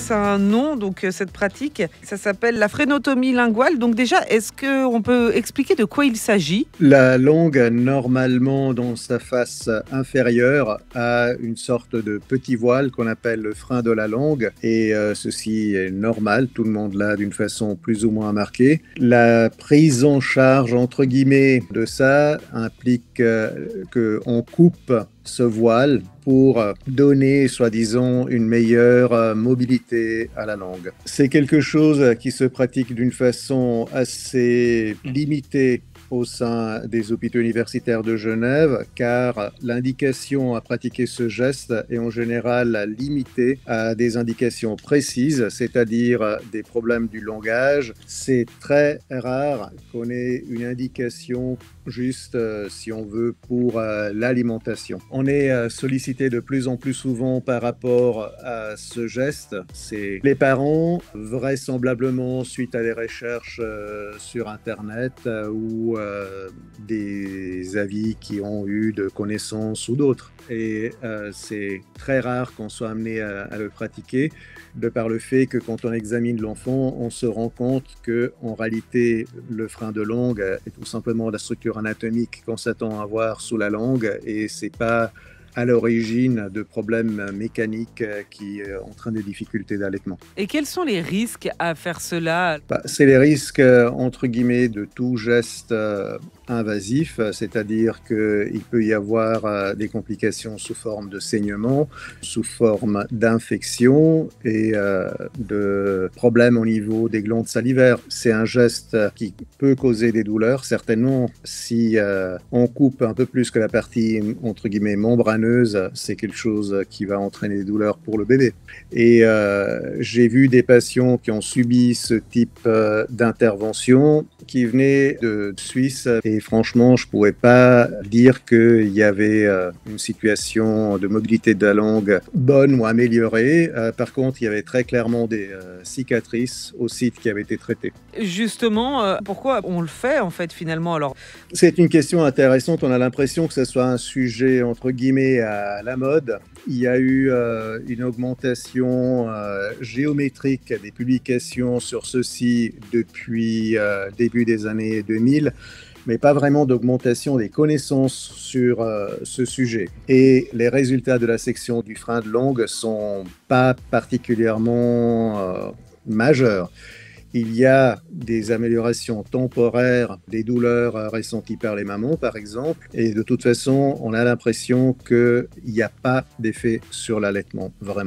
ça a un nom, donc cette pratique. Ça s'appelle la frénotomie linguale. Donc déjà, est-ce qu'on peut expliquer de quoi il s'agit? La langue, normalement, dans sa face inférieure, a une sorte de petit voile qu'on appelle le frein de la langue. Et ceci est normal, tout le monde l'a d'une façon plus ou moins marquée. La prise en charge, entre guillemets, de ça implique qu'on coupe ce voile pour donner, soi-disant, une meilleure mobilité à la langue. C'est quelque chose qui se pratique d'une façon assez limitée au sein des hôpitaux universitaires de Genève, car l'indication à pratiquer ce geste est en général limitée à des indications précises, c'est-à-dire des problèmes du langage. C'est très rare qu'on ait une indication juste, si on veut, pour l'alimentation. On est sollicité de plus en plus souvent par rapport à ce geste. C'est les parents, vraisemblablement suite à des recherches sur Internet ou des avis qui ont eu de connaissances ou d'autres. Et c'est très rare qu'on soit amené à le pratiquer, de par le fait que quand on examine l'enfant, on se rend compte qu'en réalité, le frein de langue est tout simplement la structure anatomique qu'on s'attend à voir sous la langue, et c'est pas à l'origine de problèmes mécaniques qui entraînent des difficultés d'allaitement. Et quels sont les risques à faire cela? C'est les risques, entre guillemets, de tout geste invasif, c'est-à-dire qu'il peut y avoir des complications sous forme de saignement, sous forme d'infection et de problèmes au niveau des glandes salivaires. C'est un geste qui peut causer des douleurs, certainement. Si on coupe un peu plus que la partie, entre guillemets, membraneuse, c'est quelque chose qui va entraîner des douleurs pour le bébé. Et j'ai vu des patients qui ont subi ce type d'intervention qui venaient de Suisse, et franchement, je ne pourrais pas dire qu'il y avait une situation de mobilité de la langue bonne ou améliorée. Par contre, il y avait très clairement des cicatrices au site qui avaient été traitées. Justement, pourquoi on le fait en fait finalement alors? C'est une question intéressante. On a l'impression que ce soit un sujet entre guillemets à la mode. Il y a eu une augmentation géométrique des publications sur ceci depuis début des années 2000, mais pas vraiment d'augmentation des connaissances sur ce sujet. Et les résultats de la section du frein de langue sont pas particulièrement majeurs. Il y a des améliorations temporaires des douleurs ressenties par les mamans, par exemple. Et de toute façon, on a l'impression qu'il n'y a pas d'effet sur l'allaitement, vraiment.